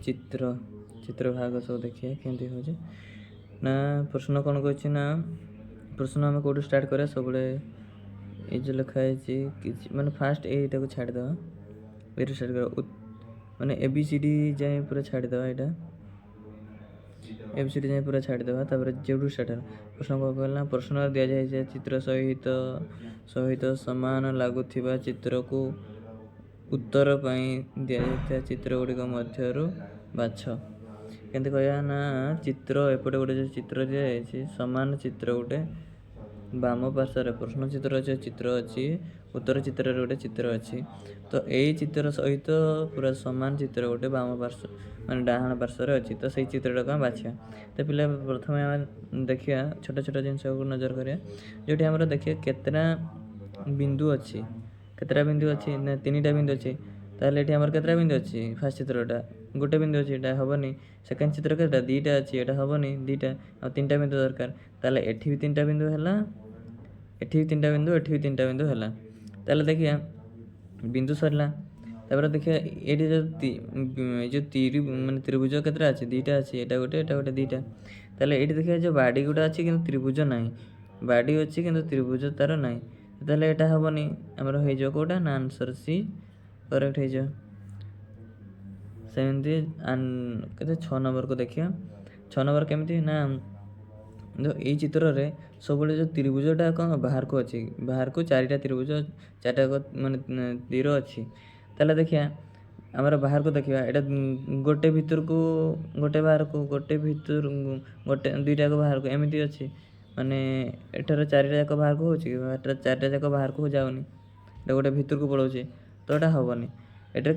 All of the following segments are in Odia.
चित्र चित्र भाग सब देखिए केमती हो ना प्रश्न कौन कहछि ना प्रश्न आम कौटू स्टार्ट करा सब ये जो लिखाई माने फास्ट यटा को छाड़द ये स्टार्ट कर माने ABCD जाए पूरा छाड़द यहाँ ABCD जाए पूरा छाड़द जो स्टार्ट प्रश्न कौन कहना प्रश्न दि जाए चित्र सहित सहित सामान लगुवा चित्र को उत्तर दि जाता चित्र गुड़िक मध्य बाछ केमती कह ना चित्र एपटे गोटे जो चित्र दि जाए सामान चित्र गोटे बाम पार्श्व प्रश्न चित्र अच्छे चित्र अच्छी उत्तर चित्र गोटे चित्र अच्छी तो यही चित्र सहित पूरा सामान चित्र गोटे बाम पार्श्व माने डाहाण पार्श्व अच्छी तो सही चित्रटा को बाछा तो पिला प्रथम आम देखिए छोट छोट जिनस को नजर करिया जो आम देखिए केतना बिंदु अच्छी केतटा बिंदु अच्छी ना 3टा बिंदु अच्छी ताहले एठी हमर केतटा बिंदु अच्छी फास्ट चित्रटा गोटे बिंदु अच्छी एटा हबनी सेकंड चित्र केतटा 2टा अच्छी एटा हबनी 2टा आ 3टा बिंदु दरकार ताहले एठी भी 3टा बिंदु हैला एठी भी 3टा बिंदु एठी भी 3टा बिंदु हैला ताहले देखिया बिंदु सरला तापर देखिया एठी जो तीर माने त्रिभुज केतटा अच्छी 2टा अच्छी एटा गोटे 2टा ताहले एठी देखिया जो बाडी गुडा अच्छी किंतु त्रिभुज नाही बाडी अच्छी किंतु त्रिभुज तार नाही ताहले एटा हबनी हमर हे जो कोटा ना आंसर सी करेक्ट हे जो सेमती केते 6 नंबर को देखिया 6 नंबर केमती ना जो ए चित्र रे सब जो त्रिभुजटा कौन बाहर को अच्छी बाहर को 4टा त्रिभुज 4टा माने तीर अच्छी ताहले देखिया आमर बाहर को देखिया एटा गोटे भीतर को गोटे बाहर को गोटे भीतर गोटे 2टा को बाहर को एमती अच्छी माने एठार 4टा जाक बाहर को होची 4टा जाक बाहर को जाउनी एटा गोटे भीतर को पळौची तो एटा हबनी एटा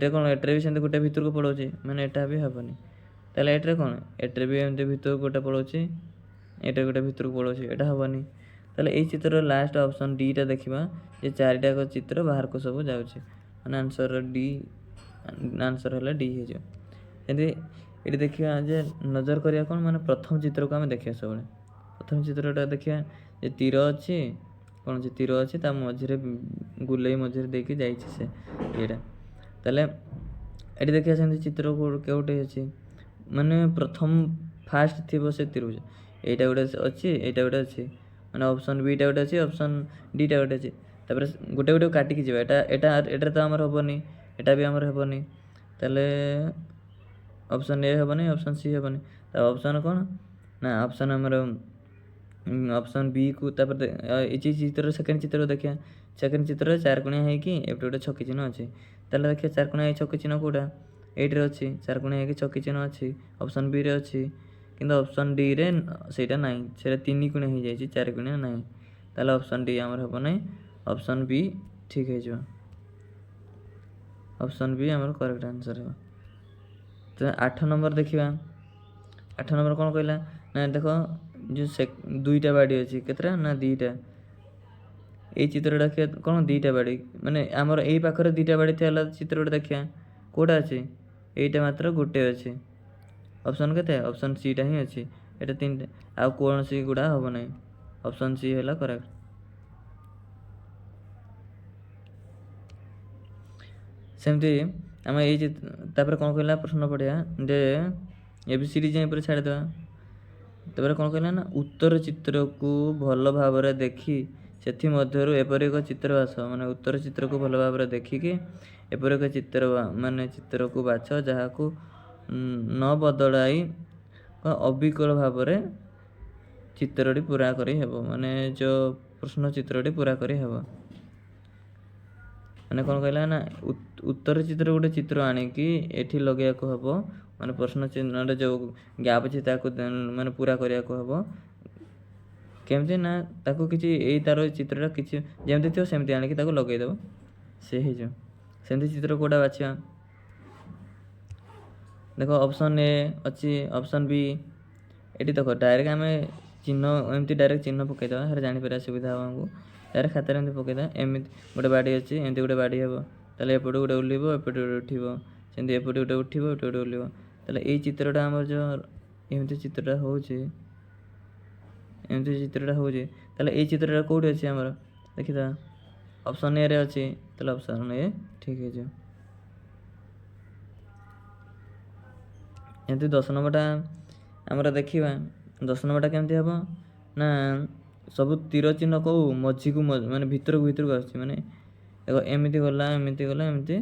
कोन एटा भी सेंते गोटे भीतर को पळौची माने एटा भी हबनी ताले एटा कोन एटा भी एमते भीतर गोटे पळौची एटा गोटे भीतर को पळौची एटा हबनी ताले ए चित्र लास्ट ऑप्शन डी टा देखिबा जे 4टा को चित्र बाहर को सब जाउची माने आंसर डी आंसर होला डी हे जो एते एटी देखिया जे नजर करिया कोन माने प्रथम चित्र को हम देखिया सब प्रथम चित्रटा देखिया जे तीर अच्छी कौन से तीर अच्छी ता मझे गुलई मझे देके जाइए से ये ताले एटी देखिया सेमती चित्र केउटे अच्छी माने प्रथम फास्ट थी से त्रिभुज एटा गोटे अच्छी एटा गोटे अच्छी माने ऑप्शन बी टा गोटे अच्छी ऑप्शन डी टा गोटे अच्छी तापर गोटे गोटे काटिकी जीवा एटा एटा एटा तो हमर हबनी एटा भी हमर हबनी ताले ऑप्शन ए हबनी ऑप्शन सी हबनी ता ऑप्शन कोन ना ऑप्शन हमर ऑप्शन बी को तापर ए चित्र सेकंड चित्र देखिया सेकंड चित्र 4 कोणिया है कि एपटे गोटे छक्की चिन्ह अछि ताले देखिया 4 कोणिया छक्की चिन्ह कोडा 8 रे अछि 4 कोणिया है कि छक्की चिन्ह अछि ऑप्शन बी रे अछि किंतु ऑप्शन डी रे सेटा नाही सेटा 3 कोणिया हो जाय 4 कोणिया नाही ताले ऑप्शन डी हमर हबो नाही ऑप्शन बी ठीक है जो ऑप्शन बी हमर करेक्ट आंसर है तो 8 नंबर देखिबा 8 नंबर कोन कहला ना देखो जो 2टा बाडी अछि केतरा ना 2टा ए चित्रटा के कोन 2टा बाडी माने हमर एई पाखरे 2टा बाडी थेला चित्रटा देखिया कोडा अछि एटा मात्र गोटे अछि ऑप्शन केते ऑप्शन सी टा ही अछि एटा 3टा आ कोन सी गुडा होबो नै ऑप्शन सी हैला करेक्ट सेमती हम ए तापर कोन कहला प्रश्न पढ़िया जे ABCD जे पर छाड़ दवा तबरे कौन कहला ना उत्तर चित्र को भल भाव देखी से मध्य एपरी एक चित्र बाछ माने उत्तर चित्र को भल भाव देखिकी एपरी एक चित्र माने चित्र को बाछ जहाँ को न बदलाई अविकल भाव चित्रटी पूरा करी हेबो माने जो प्रश्न चित्रटी पूरा करी हेबो माने कौन कहला ना उत्तर चित्र गोटे चित्र आनी कि एठी लगेया को हेबो माने प्रश्न चिन्ह जो गैप अछि ताको माने पूरा करिया को हेबो केमते ना ताको किछि एई तारो चित्रटा किछि जेमते थियो सेमते आनी कि ताको लगेय देबो से हे जो सेमते चित्र कोडा बाछिया देखो ऑप्शन ए अछि ऑप्शन बी एटी देखो डायरेक्ट हमें चिन्ह एमती डायरेक्ट चिन्ह पकै दबा हर जानि परा सुविधा हमको डायरेक्ट खातार एमती पकै दा एमती गोटे बाडी अछि एमती गोटे बाडी हेबो ताले एपटे गोटे उलिबो एपटे गोटे उठिबो सेमती एपटे गोटे उठिबो एपटे गोटे उलिबो ताले एई चित्रटा हमर जो एमती चित्रटा होउची एमती चित्रटा होउची ताले एई चित्रटा कोठी अछि हमर देखिदा ऑप्शन ए रे अछि ताले ऑप्शन ए ठीक है जो ଏମିତି 10 ନମ୍ବରଟା ଆମର ଦେଖିବା। 10 ନମ୍ବରଟା କେମିତି ହେବ ନା ସବୁ ତୀର ଚିହ୍ନ କେଉଁ ମଝିକୁ ମାନେ ଭିତରକୁ ଆସୁଛି, ମାନେ ଦେଖ ଏମିତି ଗଲା ଏମିତି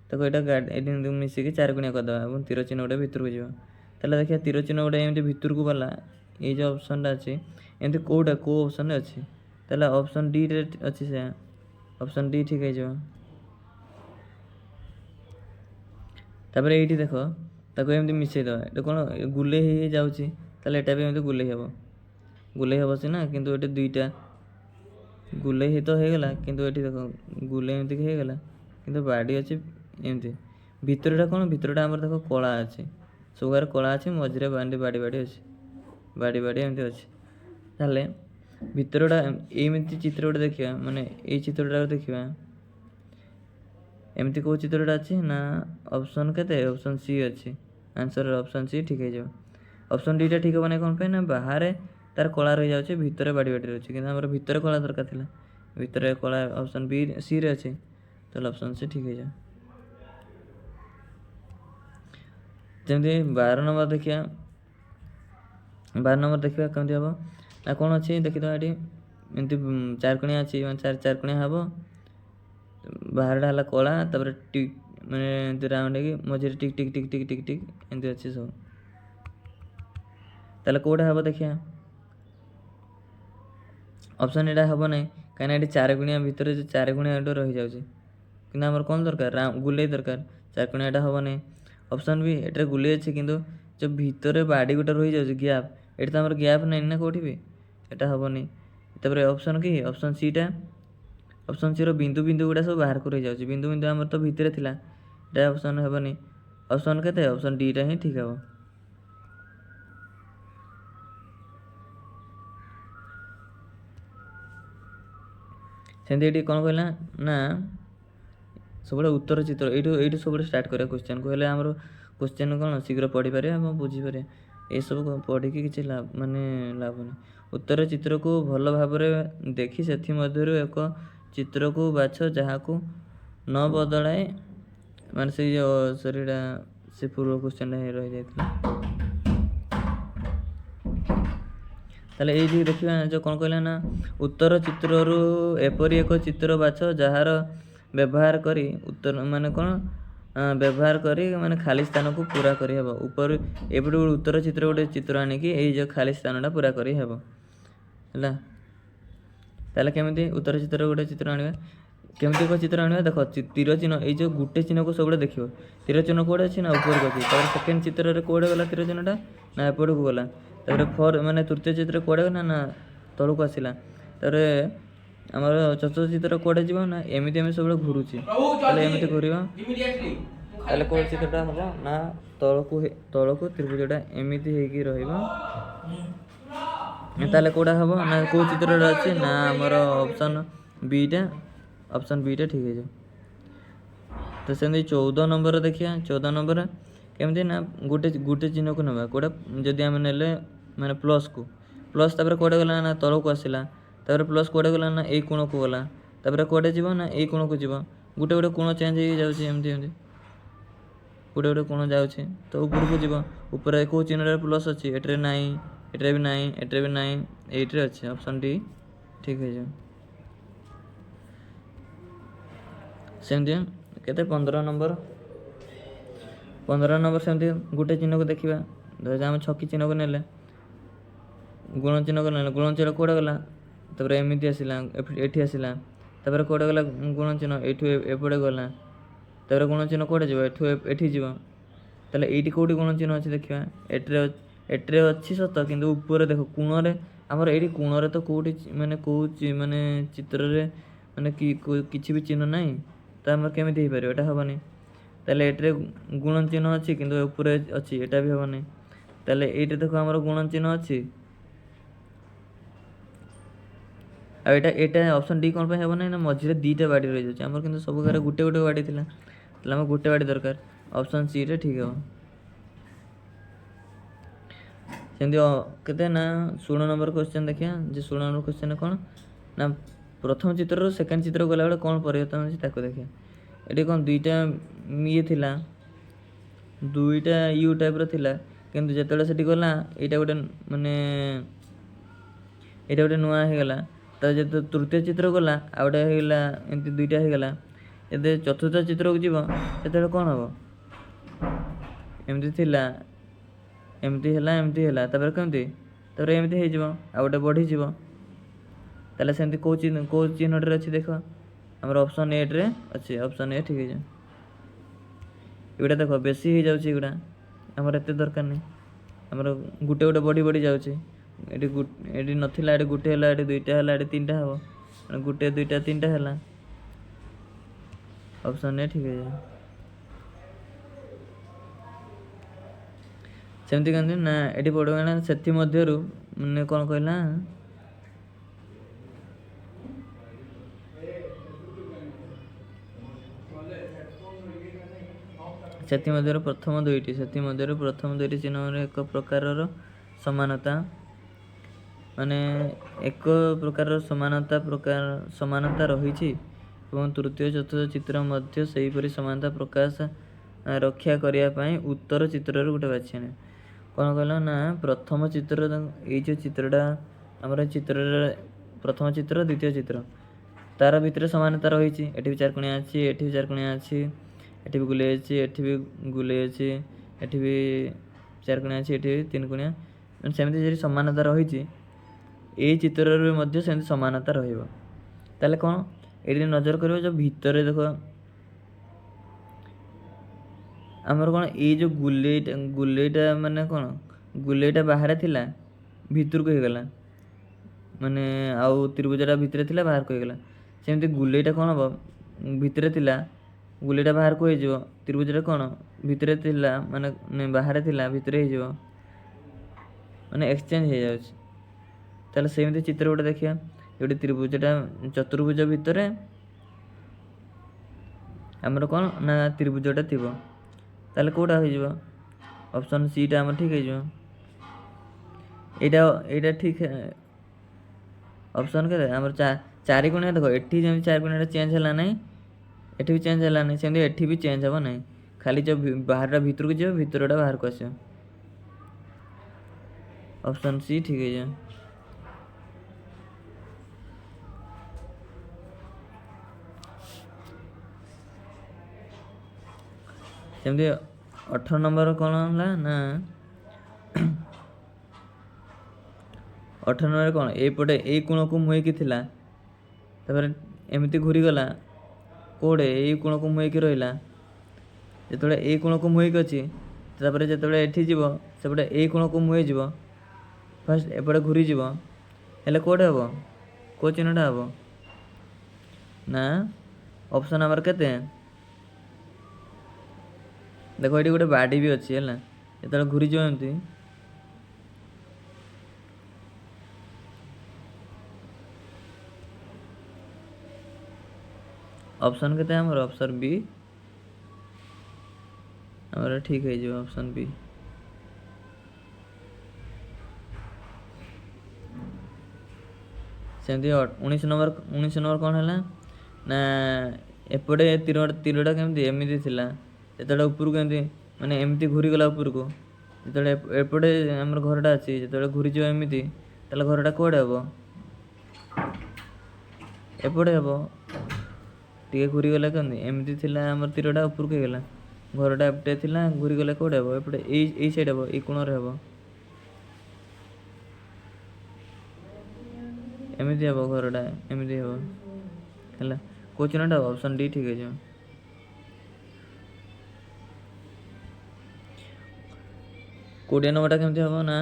ତାକୁ ଏଇଟା ଏଠି ମିଶିକି 4 ଗୁଣିଆ କରିଦେବା ଏବଂ ତୀର ଚିହ୍ନ ଗୋଟେ ଭିତରକୁ ଯିବ। ତାହେଲେ ଦେଖିବା ତୀର ଚିହ୍ନ ଗୋଟେ ଏମିତି ଭିତରକୁ ଗଲା, ଏଇ ଯେଉଁ ଅପସନ୍ଟା ଅଛି ଏମିତି କେଉଁ ଅପସନ୍ରେ ଅଛି, ତାହେଲେ ଅପସନ୍ ଡିରେ ଅଛି, ସେ ଅପସନ୍ ଡି ଠିକ୍ ହେଇଯିବ। ତାପରେ ଏଇଠି ଦେଖ ତାକୁ ଏମିତି ମିଶାଇଦେବା, ଏଇଟା କ'ଣ ଗୁଲେଇ ହେଇ ଯାଉଛି, ତାହେଲେ ଏଇଟା ବି ଏମିତି ଗୁଲେଇ ହେବ ସିନା, କିନ୍ତୁ ଏଠି ଦୁଇଟା ଗୁଲେଇ ତ ହେଇଗଲା, କିନ୍ତୁ ଏଠି ଦେଖ ଗୁଲେଇ ଏମିତି ହେଇଗଲା, କିନ୍ତୁ ବାଡ଼ି ଅଛି ଏମିତି। ଭିତରଟା କ'ଣ, ଭିତରଟା ଆମର ଦେଖ କଳା ଅଛି, ସବୁଗାରେ କଳା ଅଛି, ମଝିରେ ବାଡ଼ି ଅଛି, ବାଡ଼ି ଏମିତି ଅଛି। ତାହେଲେ ଭିତରଟା ଏମିତି ଚିତ୍ର ଗୋଟେ ଦେଖିବା, ମାନେ ଏଇ ଚିତ୍ରଟା ଦେଖିବା, ଏମିତି କେଉଁ ଚିତ୍ରଟା ଅଛି ନା ଅପସନ୍ କେତେ, ଅପସନ୍ ସି ଅଛି। ଆନ୍ସର ଅପସନ୍ ସି ଠିକ୍ ହେଇଯିବ। ଅପସନ୍ ଡିଟା ଠିକ୍ ହେବ ନାହିଁ କ'ଣ ପାଇଁ ନା ବାହାରେ ତାର କଳା ରହିଯାଉଛି, ଭିତରେ ବାଡ଼ି ଅଛି, କିନ୍ତୁ ଆମର ଭିତରେ କଳା ଦରକାର ଥିଲା, ଭିତରେ କଳା ଅପସନ୍ ବି ସିରେ ଅଛି, ତାହେଲେ ଅପସନ୍ ସି ଠିକ୍ ହେଇଯିବ। ଯେମିତି 12 ନମ୍ବର ଦେଖିବା। 12 ନମ୍ବର ଦେଖିବା କେମିତି ହେବ ନା କ'ଣ ଅଛି ଦେଖିଦେବା। ଏଠି ଏମିତି 4 କୋଣିଆ ଅଛି, ମାନେ 4 କୋଣିଆ ହେବ, ବାହାରଟା ହେଲା କଳା, ତାପରେ ଟିକ୍ ମାନେ ଏମିତି ରାଉଣ୍ଡ ହେଇକି ମଝିରେ ଟିକ୍ ଟିକ୍ ଟିକ୍ ଟିକ୍ ଟିକ୍ ଟିକ୍ ଏମିତି ଅଛି ସବୁ। ତାହେଲେ କେଉଁଟା ହେବ ଦେଖିବା। ଅପସନ୍ ଏଇଟା ହେବ ନାହିଁ, କାହିଁକିନା ଏଠି 4 ଗୁଣିଆ ଭିତରେ 4 ଗୁଣିଆ ଏଇଟା ରହିଯାଉଛି, କିନ୍ତୁ ଆମର କ'ଣ ଦରକାର, ଗୁଲେଇ ଦରକାର, 4 କୋଣିଆଟା ହେବ ନାହିଁ। ଅପସନ୍ ବି ଏଠାରେ ଗୁଲେଇ ଅଛି, କିନ୍ତୁ ଯେଉଁ ଭିତରେ ବାଡ଼ି ଗୋଟେ ରହିଯାଉଛି ଗ୍ୟାପ୍, ଏଠି ତ ଆମର ଗ୍ୟାପ୍ ନାହିଁ ନା କେଉଁଠି ବି, ଏଇଟା ହେବନି। ତାପରେ ଅପସନ୍ କି ଅପସନ୍ ସିଟା, ଅପସନ୍ ସିର ବିନ୍ଦୁ ଗୁଡ଼ା ସବୁ ବାହାରକୁ ରହିଯାଉଛି, ବିନ୍ଦୁ ଆମର ତ ଭିତରେ ଥିଲା, ଏଇଟା ଅପସନ୍ ହେବନି। ଅପସନ୍ କେତେ, ଅପସନ୍ ଡିଟା ହିଁ ଠିକ୍ ହେବ। ସେମିତି ଏଠି କ'ଣ କହିଲା ନା ସବୁବେଳେ ଉତ୍ତର ଚିତ୍ର, ଏଇଠୁ ସବୁବେଳେ ଷ୍ଟାର୍ଟ କରିବା କ୍ୱେଶ୍ଚନ୍କୁ, ହେଲେ ଆମର କ୍ୱେଶ୍ଚନ୍ କ'ଣ ଶୀଘ୍ର ପଢ଼ିପାରିବା ଏବଂ ବୁଝିପାରିବା, ଏସବୁ ପଢ଼ିକି କିଛି ଲାଭ ନାହିଁ। ଉତ୍ତର ଚିତ୍ରକୁ ଭଲ ଭାବରେ ଦେଖି ସେଥିମଧ୍ୟରୁ ଏକ ଚିତ୍ରକୁ ବାଛ ଯାହାକୁ ନ ବଦଳାଏ, ମାନେ ସେଇ ସରିଟା ସେ ପୂର୍ବ କ୍ୱେଶ୍ଚନ୍ଟା ରହିଯାଇଥିଲା। ତାହେଲେ ଏଇଠି ଦେଖିବା ଯେଉଁ କ'ଣ କହିଲା ନା ଉତ୍ତର ଚିତ୍ରରୁ ଏପରି ଏକ ଚିତ୍ର ବାଛ ଯାହାର ବ୍ୟବହାର କରି ମାନେ ଖାଲି ସ୍ଥାନକୁ ପୁରା କରିହେବ। ଏପଟେ ଉତ୍ତର ଚିତ୍ର ଗୋଟେ ଚିତ୍ର ଆଣିକି ଏଇ ଯେଉଁ ଖାଲି ସ୍ଥାନଟା ପୁରା କରିହେବ ହେଲା। ତାହେଲେ କେମିତି ଉତ୍ତର ଚିତ୍ର ଗୋଟେ ଚିତ୍ର ଆଣିବା, କେମିତି ଏକ ଚିତ୍ର ଆଣିବା, ଦେଖ ତୀର ଚିହ୍ନ, ଏଇ ଯେଉଁ ଗୋଟେ ଚିହ୍ନକୁ ସବୁବେଳେ ଦେଖିବ, ତୀର ଚିହ୍ନ କୁଆଡ଼େ ଅଛି ନା ଉପରକୁ ଅଛି, ତାପରେ ସେକେଣ୍ଡ ଚିତ୍ରରେ କୁଆଡ଼େ ଗଲା ତୀର ଚିହ୍ନଟା ନା ଏପଟକୁ ଗଲା, ତାପରେ ମାନେ ତୃତୀୟ ଚିତ୍ର କୁଆଡ଼େ ଗଲା ନା ତଳକୁ ଆସିଲା, ତାପରେ ଆମର ଚତୁର୍ଥ ଚିତ୍ର କୁଆଡ଼େ ଯିବ ନା ଏମିତି ସବୁବେଳେ ଘୁରୁଛି, ତାହେଲେ ଏମିତି ଘୁରିବ, ତାହେଲେ କେଉଁ ଚିତ୍ରଟା ହେବ ନା ତଳକୁ ତ୍ରିଭୁଜଟା ଏମିତି ହେଇକି ରହିବ। ତାହେଲେ କେଉଁଟା ହେବ ନା କେଉଁ ଚିତ୍ରଟା ଅଛି ନା ଆମର ଅପସନ୍ ବିଟା ଠିକ୍ ହେଇଯିବ। ତ ସେମିତି 14 ନମ୍ବର ଦେଖିବା। 14 ନମ୍ବର କେମିତି ନା ଗୋଟେ ଚିହ୍ନକୁ ନେବା, କେଉଁଟା ଯଦି ଆମେ ନେଲେ ମାନେ ପ୍ଲସ୍ ତାପରେ କୁଆଡ଼େ ଗଲା ନା ତଳକୁ ଆସିଲା, ତାପରେ ପ୍ଲସ୍ କୁଆଡ଼େ ଗଲା ନା ଏଇ କୋଣକୁ ଗଲା, ତାପରେ କୁଆଡ଼େ ଯିବ ନା ଏଇ କୋଣକୁ ଯିବ, ଗୋଟେ କୋଣ ଚେଞ୍ଜ ହେଇଯାଉଛି, ଏମିତି ଗୋଟେ କୋଣ ଯାଉଛି, ତ ଉପରକୁ ଯିବ, ଉପରେ କେଉଁ ଚିହ୍ନରେ ପ୍ଲସ୍ ଅଛି, ଏଠାରେ ନାହିଁ, ଏଠାରେ ବି ନାହିଁ, ଏଠାରେ ବି ନାହିଁ, ଏଇଥିରେ ଅଛି, ଅପସନ୍ ଡି ଠିକ୍ ହେଇଯିବ। ସେମିତି କେତେ 15 ନମ୍ବର ସେମିତି ଗୋଟେ ଚିହ୍ନକୁ ଦେଖିବା, ଧର ଆମେ ଛକି ଚିହ୍ନକୁ ନେଲେ, ଗୁଣ ଚିହ୍ନକୁ ନେଲେ, ଗୁଣ ଚିହ୍ନ କୁଆଡ଼େ ଗଲା, ତାପରେ ଏମିତି ଆସିଲା, ଏଠି ଆସିଲା, ତାପରେ କୁଆଡ଼େ ଗଲା ଗୁଣ ଚିହ୍ନ, ଏଇଠୁ ଏପଟେ ଗଲା, ତାପରେ ଗୁଣ ଚିହ୍ନ କୁଆଡ଼େ ଯିବ, ଏଠି ଯିବ, ତାହେଲେ ଏଇଠି କେଉଁଠି ଗୁଣ ଚିହ୍ନ ଅଛି ଦେଖିବା, ଏଠାରେ ଅଛି ସତ, କିନ୍ତୁ ଉପରେ ଦେଖ କୋଣରେ, ଆମର ଏଇଠି କୋଣରେ ତ କେଉଁ ଚିତ୍ରରେ ମାନେ କିଛି ବି ଚିହ୍ନ ନାହିଁ, ତ ଆମର କେମିତି ହେଇପାରିବ, ଏଇଟା ହେବନି। ତାହେଲେ ଏଠାରେ ଗୁଣ ଚିହ୍ନ ଅଛି କିନ୍ତୁ ଉପରେ ଅଛି, ଏଇଟା ବି ହେବନି। ତାହେଲେ ଏଇଠି ଦେଖ ଆମର ଗୁଣ ଚିହ୍ନ ଅଛି, ଆଉ ଏଇଟା ଅପସନ୍ ଡି କ'ଣ ପାଇଁ ହେବ ନାହିଁ ନା ମଝିରେ ଦୁଇଟା ବାଡ଼ି ରହିଯାଉଛି, ଆମର କିନ୍ତୁ ସବୁ ଘରେ ଗୋଟେ ବାଡ଼ି ଥିଲା, ତାହେଲେ ଆମର ଗୋଟେ ବାଡ଼ି ଦରକାର, ଅପସନ୍ ସିରେ ଠିକ୍ ହେବ। ସେମିତି କେତେ ନା 16 ନମ୍ବର କ୍ୱେଶ୍ଚନ୍ ଦେଖିବା, ଯେ 16 ନମ୍ବର କ୍ୱେଶ୍ଚନ୍ କ'ଣ ନା ପ୍ରଥମ ଚିତ୍ରରୁ ସେକେଣ୍ଡ ଚିତ୍ର ଗଲାବେଳେ କ'ଣ ପରିବର୍ତ୍ତନ ଅଛି ତାକୁ ଦେଖିବା। ଏଠି କ'ଣ ଦୁଇଟା ୟୁ ଟାଇପ୍ର ଥିଲା, କିନ୍ତୁ ଯେତେବେଳେ ସେଠି ଗଲା ଏଇଟା ଗୋଟେ ମାନେ ଏଇଟା ଗୋଟେ ନୂଆ ହେଇଗଲା। ତ ଯେତେବେଳେ ତୃତୀୟ ଚିତ୍ର ଗଲା ଆଉ ଗୋଟେ ହେଇଗଲା, ଏମିତି ଦୁଇଟା ହେଇଗଲା। ଯଦି ଚତୁର୍ଥ ଚିତ୍ରକୁ ଯିବ ସେତେବେଳେ କ'ଣ ହେବ? ଏମିତି ଥିଲା, ଏମିତି ହେଲା, ଏମିତି ହେଲା, ତାପରେ କେମିତି, ତାପରେ ଏମିତି ହେଇଯିବ, ଆଉ ଗୋଟେ ବଢ଼ିଯିବ। ତାହେଲେ ସେମିତି କେଉଁ ଚିହ୍ନଟିରେ ଅଛି ଦେଖ, ଆମର ଅପସନ୍ ଏରେ ଅଛି। ଅପସନ୍ ଏ ଠିକ୍ ହେଇଯିବ। ଏଗୁଡ଼ା ଦେଖ ବେଶୀ ହେଇଯାଉଛି, ଏଗୁଡ଼ା ଆମର ଏତେ ଦରକାର ନାହିଁ। ଆମର ଗୋଟେ ଗୋଟେ ବଢ଼ି ବଢ଼ି ଯାଉଛି। ଏଠି ନଥିଲା, ଏଠି ଗୋଟେ ହେଲା, ଏଠି ଦୁଇଟା ହେଲା, ଏଠି ତିନିଟା ହେବ, ଗୋଟେ ଦୁଇଟା ତିନିଟା ହେଲା। ଅପସନ୍ ଏ ଠିକ୍ ହେଇଯିବ। ସେମିତି କେମିତି ନା ଏଠି ପଡ଼ିବ ନା ସେଥିମଧ୍ୟରୁ ମାନେ କ'ଣ କହିଲା, ସେଥିମଧ୍ୟରୁ ପ୍ରଥମ ଦୁଇଟି ଚିହ୍ନରେ ଏକ ପ୍ରକାରର ସମାନତା, ମାନେ ଏକ ପ୍ରକାରର ସମାନତା ରହିଛି ଏବଂ ତୃତୀୟ ଚତୁର୍ଥ ଚିତ୍ର ମଧ୍ୟ ସେହିପରି ସମାନତା ପ୍ରକାଶ ରକ୍ଷା କରିବା ପାଇଁ ଉତ୍ତର ଚିତ୍ରରୁ ଗୋଟେ ବାଛି ଆଣେ। କ'ଣ କହିଲ ନା ପ୍ରଥମ ଚିତ୍ର, ଏଇ ଯେଉଁ ଚିତ୍ରଟା ଆମର ଚିତ୍ରରେ ପ୍ରଥମ ଚିତ୍ର ଦ୍ୱିତୀୟ ଚିତ୍ର ତାର ଭିତରେ ସମାନତା ରହିଛି। ଏଠି ବି ଚାରିକଣିଆ ଅଛି, ଏଠି ବି ଚାରିକଣିଆ ଅଛି, ଏଠି ବି ଗୁଲେଇ ଅଛି, ଏଠି ବି ଗୁଲେଇ ଅଛି, ଏଠି ବି ଚାରିକଣିଆ ଅଛି, ଏଠି ବି ତିନିକଣିଆ। ସେମିତି ଯଦି ସମାନତା ରହିଛି ଏଇ ଚିତ୍ରରେ ମଧ୍ୟ ସେମିତି ସମାନତା ରହିବ। ତାହେଲେ କ'ଣ ଏଠି ନଜର କରିବ, ଯେଉଁ ଭିତରେ ଦେଖ ଆମର କ'ଣ ଏଇ ଯେଉଁ ଗୁଲେଇଟା ମାନେ କ'ଣ ଗୁଲେଇଟା ବାହାରେ ଥିଲା ଭିତରକୁ ହେଇଗଲା, ମାନେ ଆଉ ତ୍ରିଭୁଜଟା ଭିତରେ ଥିଲା ବାହାରକୁ ହେଇଗଲା। ସେମିତି ଗୁଲେଇଟା କ'ଣ ହେବ, ଭିତରେ ଥିଲା ଗୁଲେଇଟା ବାହାରକୁ ହେଇଯିବ, ତ୍ରିଭୁଜଟା କ'ଣ ଭିତରେ ଥିଲା ମାନେ ବାହାରେ ଥିଲା ଭିତରେ ହେଇଯିବ, ମାନେ ଏକ୍ସଚେଞ୍ଜ ହେଇଯାଉଛି। ତାହେଲେ ସେମିତି ଚିତ୍ର ଗୋଟେ ଦେଖିବା, ଯେଉଁଠି ତ୍ରିଭୁଜଟା ଚତୁର୍ଭୁଜ ଭିତରେ ଆମର କ'ଣ ନା ତ୍ରିଭୁଜଟା ଥିବ, ତାହେଲେ କେଉଁଟା ହେଇଯିବ? ଅପସନ୍ ସିଟା ଆମର ଠିକ୍ ହେଇଯିବ। ଏଇଟା ଠିକ୍। ଅପସନ୍ କେତେ ଆମର ଚାରିକଣିଆ ଦେଖ, ଏଠି ଯେମିତି ଚାରିକଣିଆଟା ଚେଞ୍ଜ ହେଲା ନାହିଁ, ଏଠି ବି ଚେଞ୍ଜ ହେଲା ନାହିଁ, ସେମିତି ଏଠି ବି ଚେଞ୍ଜ ହେବ ନାହିଁ। ଖାଲି ଯେଉଁ ବାହାରଟା ଭିତରକୁ ଯିବ, ଭିତରଟା ବାହାରକୁ ଆସିବ। ଅପସନ୍ ସି ଠିକ୍ ହେଇଯିବ। ସେମିତି 18 ନମ୍ବର କ'ଣ ହେଲା ନା 18 ନମ୍ବରରେ କ'ଣ ଏଇପଟେ ଏଇ କୋଣକୁ ମୁହେଁକି ଥିଲା, ତାପରେ ଏମିତି ଘୁରିଗଲା କେଉଁଟେ ଏଇ କୋଣକୁ ମୁହେଁକି ରହିଲା। ଯେତେବେଳେ ଏଇ କୋଣକୁ ମୁହେଁକି ଅଛି, ତାପରେ ଯେତେବେଳେ ଏଠି ଯିବ ସେପଟେ ଏଇ କୋଣକୁ ମୁହେଁ ଯିବ, ଫାର୍ଷ୍ଟ ଏପଟେ ଘୁରିଯିବ, ହେଲେ କେଉଁଟେ ହେବ, କେଉଁ ଚିହ୍ନଟା ହେବ ନା ଅପସନ୍ ଆମର କେତେ ଦେଖ, ଏଠି ଗୋଟେ ବାଡ଼ି ବି ଅଛି ହେଲା, ଯେତେବେଳେ ଘୁରିଯିବ ଏମିତି ଅପସନ୍ କେତେ ଆମର ଅପସନ୍ ବି ଆମର ଠିକ୍ ହେଇଯିବ। Option B. ସେମିତି 19 ନମ୍ବର କ'ଣ ହେଲା ନା ଏପଟେ ତୀରଟା କେମିତି ଏମିତି ଥିଲା, ଯେତେବେଳେ ଉପରକୁ ଏମିତି ମାନେ ଏମିତି ଘୁରିଗଲା ଉପରକୁ, ଯେତେବେଳେ ଏପଟେ ଆମର ଘରଟା ଅଛି, ଯେତେବେଳେ ଘୁରିଯିବ ଏମିତି, ତାହେଲେ ଘରଟା କୁଆଡ଼େ ହେବ, ଏପଟେ ହେବ। ଟିକେ ଘୁରିଗଲା କେମିତି ଏମିତି ଥିଲା, ଆମର ତୀରଟା ଉପରକୁ ହେଇଗଲା, ଘରଟା ଏପଟେ ଥିଲା, ଘୁରିଗଲେ କେଉଁଟେ ହେବ, ଏପଟେ ଏଇ ସାଇଡ଼୍ ହେବ, ଏଇ କୋଣରେ ହେବ, ଏମିତି ହେବ, ଘରଟା ଏମିତି ହେବ ହେଲା। କେଉଁ ଚିହ୍ନଟା ହେବ? ଅପସନ୍ ଡି ଠିକ୍ ହେଇଯିବ। କୋଡ଼ିଏ ନମ୍ବରଟା କେମିତି ହେବ ନା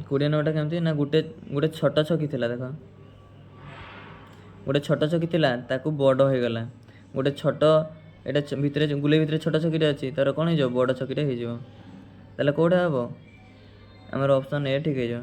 20 ନମ୍ବରଟା କେମିତି ନା ଗୋଟେ ଛୋଟ ଛକି ଥିଲା ଦେଖ, ଗୋଟେ ଛୋଟ ଛକି ଥିଲା, ତାକୁ ବଡ଼ ହେଇଗଲା। ଗୋଟେ ଛୋଟ ଏଇଟା ଭିତରେ ଗୁଲେଇ ଭିତରେ ଛୋଟ ଛକିଟା ଅଛି, ତାର କ'ଣ ହେଇଯିବ, ବଡ଼ ଛକିଟା ହେଇଯିବ। ତାହେଲେ କେଉଁଟା ହେବ ଆମର ଅପସନ୍ ଏ ଠିକ୍ ହେଇଯିବ।